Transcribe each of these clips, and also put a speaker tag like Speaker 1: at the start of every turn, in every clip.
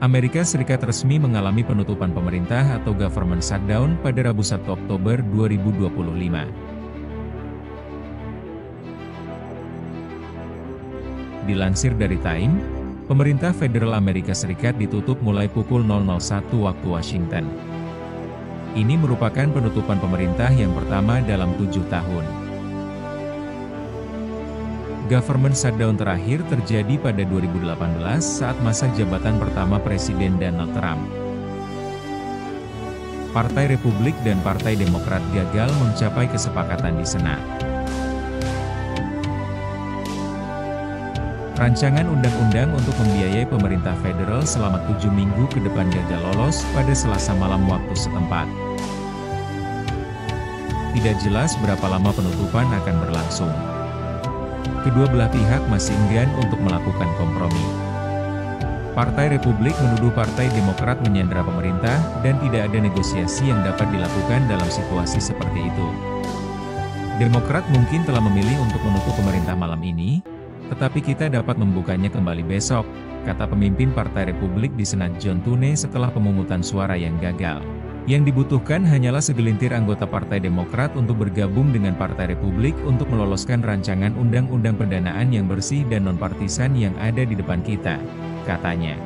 Speaker 1: Amerika Serikat resmi mengalami penutupan pemerintah atau government shutdown pada Rabu 1 Oktober 2025. Dilansir dari Time, pemerintah federal Amerika Serikat ditutup mulai pukul 001 waktu Washington. Ini merupakan penutupan pemerintah yang pertama dalam 7 tahun. Government shutdown terakhir terjadi pada 2018 saat masa jabatan pertama Presiden Donald Trump. Partai Republik dan Partai Demokrat gagal mencapai kesepakatan di Senat. Rancangan undang-undang untuk membiayai pemerintah federal selama 7 minggu ke depan gagal lolos pada Selasa malam waktu setempat. Tidak jelas berapa lama penutupan akan berlangsung. Kedua belah pihak masih enggan untuk melakukan kompromi. Partai Republik menuduh Partai Demokrat menyandera pemerintah dan tidak ada negosiasi yang dapat dilakukan dalam situasi seperti itu. Demokrat mungkin telah memilih untuk menutup pemerintah malam ini, tetapi kita dapat membukanya kembali besok, kata pemimpin Partai Republik di Senat John Thune setelah pemungutan suara yang gagal. Yang dibutuhkan hanyalah segelintir anggota Partai Demokrat untuk bergabung dengan Partai Republik untuk meloloskan rancangan undang-undang pendanaan yang bersih dan non-partisan yang ada di depan kita, katanya.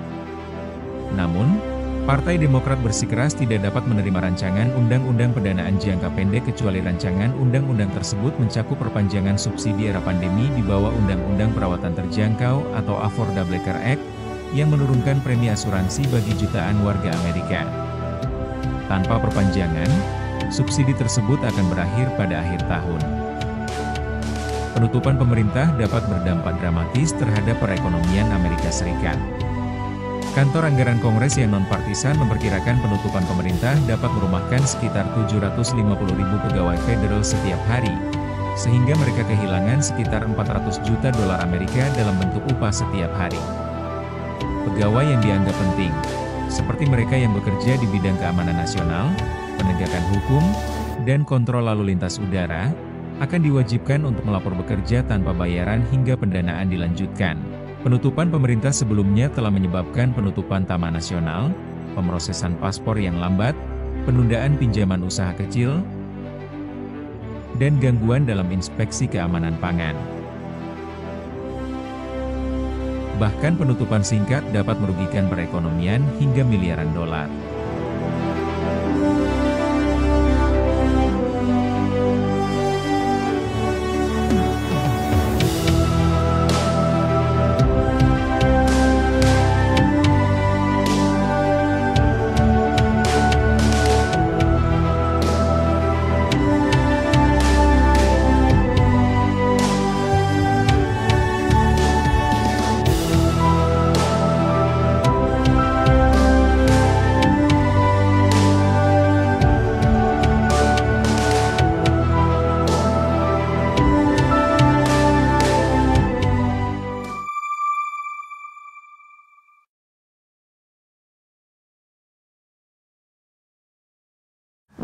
Speaker 1: Namun, Partai Demokrat bersikeras tidak dapat menerima rancangan undang-undang pendanaan jangka pendek kecuali rancangan undang-undang tersebut mencakup perpanjangan subsidi era pandemi di bawah Undang-Undang Perawatan Terjangkau atau Affordable Care Act, yang menurunkan premi asuransi bagi jutaan warga Amerika. Tanpa perpanjangan, subsidi tersebut akan berakhir pada akhir tahun. Penutupan pemerintah dapat berdampak dramatis terhadap perekonomian Amerika Serikat. Kantor Anggaran Kongres yang non-partisan memperkirakan penutupan pemerintah dapat merumahkan sekitar 750.000 pegawai federal setiap hari, sehingga mereka kehilangan sekitar 400 juta dolar Amerika dalam bentuk upah setiap hari. Pegawai yang dianggap penting, seperti mereka yang bekerja di bidang keamanan nasional, penegakan hukum, dan kontrol lalu lintas udara, akan diwajibkan untuk melapor bekerja tanpa bayaran hingga pendanaan dilanjutkan. Penutupan pemerintah sebelumnya telah menyebabkan penutupan Taman Nasional, pemrosesan paspor yang lambat, penundaan pinjaman usaha kecil, dan gangguan dalam inspeksi keamanan pangan. Bahkan penutupan singkat dapat merugikan perekonomian hingga miliaran dolar.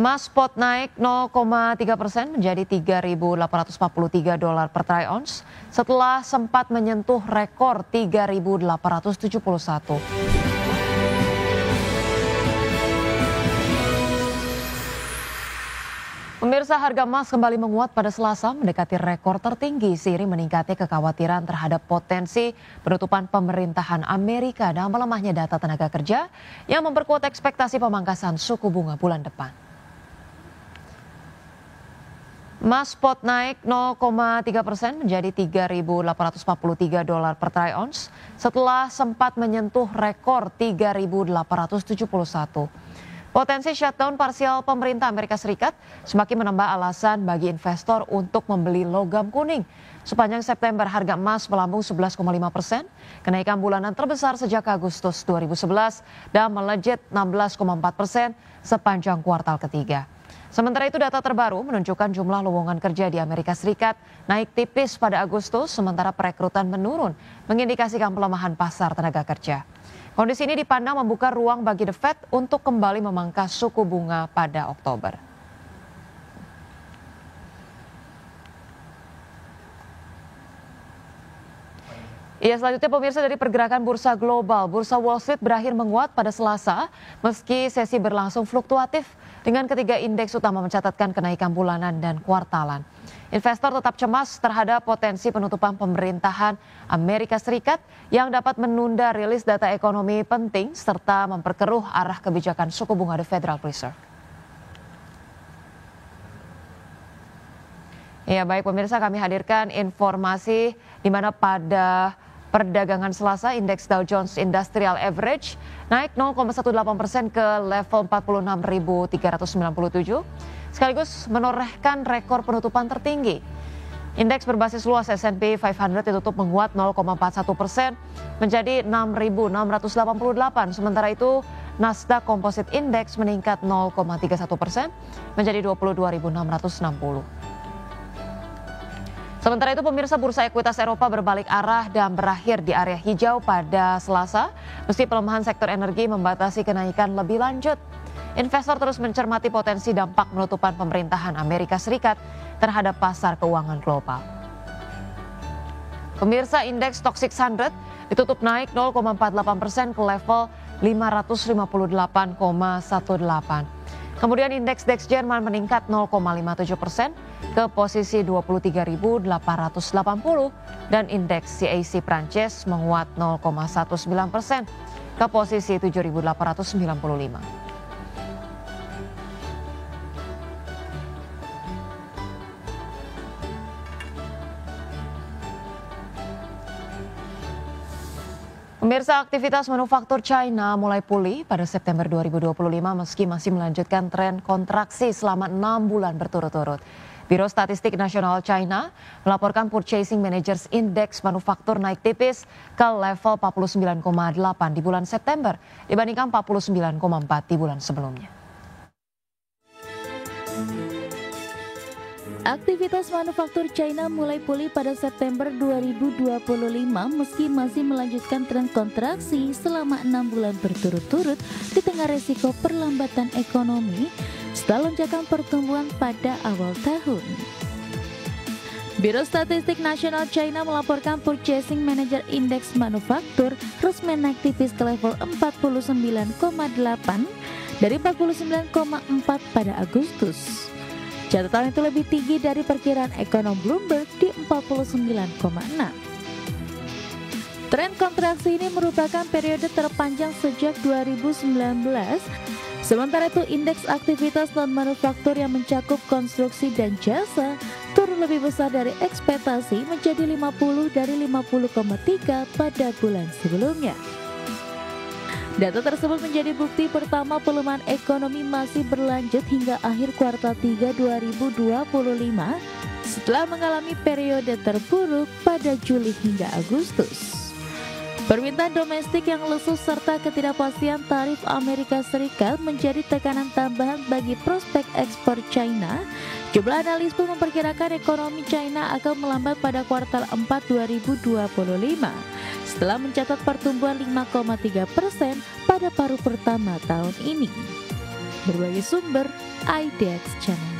Speaker 2: Emas spot naik 0,3% menjadi $3.843 per troy ounce setelah sempat menyentuh rekor 3.871. Pemirsa, harga emas kembali menguat pada Selasa mendekati rekor tertinggi seiring meningkatnya kekhawatiran terhadap potensi penutupan pemerintahan Amerika dan melemahnya data tenaga kerja yang memperkuat ekspektasi pemangkasan suku bunga bulan depan. Emas spot naik 0,3% menjadi $3.843 per troy ounce setelah sempat menyentuh rekor 3.871. Potensi shutdown parsial pemerintah Amerika Serikat semakin menambah alasan bagi investor untuk membeli logam kuning. Sepanjang September harga emas melambung 11,5%, kenaikan bulanan terbesar sejak Agustus 2011 dan melejit 16,4% sepanjang kuartal ketiga. Sementara itu data terbaru menunjukkan jumlah lowongan kerja di Amerika Serikat naik tipis pada Agustus sementara perekrutan menurun, mengindikasikan pelemahan pasar tenaga kerja. Kondisi ini dipandang membuka ruang bagi The Fed untuk kembali memangkas suku bunga pada Oktober. Ya, selanjutnya pemirsa, dari pergerakan bursa global, bursa Wall Street berakhir menguat pada Selasa meski sesi berlangsung fluktuatif dengan ketiga indeks utama mencatatkan kenaikan bulanan dan kuartalan. Investor tetap cemas terhadap potensi penutupan pemerintahan Amerika Serikat yang dapat menunda rilis data ekonomi penting serta memperkeruh arah kebijakan suku bunga The Federal Reserve. Ya, baik pemirsa, kami hadirkan informasi di mana pada perdagangan Selasa, indeks Dow Jones Industrial Average naik 0,18% ke level 46.397, sekaligus menorehkan rekor penutupan tertinggi. Indeks berbasis luas S&P 500 ditutup menguat 0,41% menjadi 6.688. Sementara itu, Nasdaq Composite Index meningkat 0,31% menjadi 22.660. Sementara itu pemirsa, bursa ekuitas Eropa berbalik arah dan berakhir di area hijau pada Selasa, meski pelemahan sektor energi membatasi kenaikan lebih lanjut. Investor terus mencermati potensi dampak penutupan pemerintahan Amerika Serikat terhadap pasar keuangan global. Pemirsa, indeks Stoxx 600 ditutup naik 0,48% ke level 558,18. Kemudian indeks DAX Jerman meningkat 0,57% ke posisi 23.880 dan indeks CAC Prancis menguat 0,19% ke posisi 7.895. Pemirsa, aktivitas manufaktur China mulai pulih pada September 2025 meski masih melanjutkan tren kontraksi selama 6 bulan berturut-turut. Biro Statistik Nasional China melaporkan Purchasing Managers Index manufaktur naik tipis ke level 49,8 di bulan September dibandingkan 49,4 di bulan sebelumnya.
Speaker 3: Aktivitas manufaktur China mulai pulih pada September 2025 meski masih melanjutkan tren kontraksi selama 6 bulan berturut-turut di tengah resiko perlambatan ekonomi setelah lonjakan pertumbuhan pada awal tahun. Biro Statistik Nasional China melaporkan Purchasing Manager Index manufaktur resmi naik tipis ke level 49,8 dari 49,4 pada Agustus. Catatan itu lebih tinggi dari perkiraan ekonom Bloomberg di 49,6. Tren kontraksi ini merupakan periode terpanjang sejak 2019. Sementara itu, indeks aktivitas non-manufaktur yang mencakup konstruksi dan jasa turun lebih besar dari ekspektasi menjadi 50 dari 50,3 pada bulan sebelumnya. Data tersebut menjadi bukti pertama pelemahan ekonomi masih berlanjut hingga akhir kuartal 3 2025 setelah mengalami periode terburuk pada Juli hingga Agustus. Permintaan domestik yang lesu serta ketidakpastian tarif Amerika Serikat menjadi tekanan tambahan bagi prospek ekspor China. Jumlah analis pun memperkirakan ekonomi China akan melambat pada kuartal 4 2025 setelah mencatat pertumbuhan 5,3% pada paruh pertama tahun ini. Berbagai sumber, IDX Channel.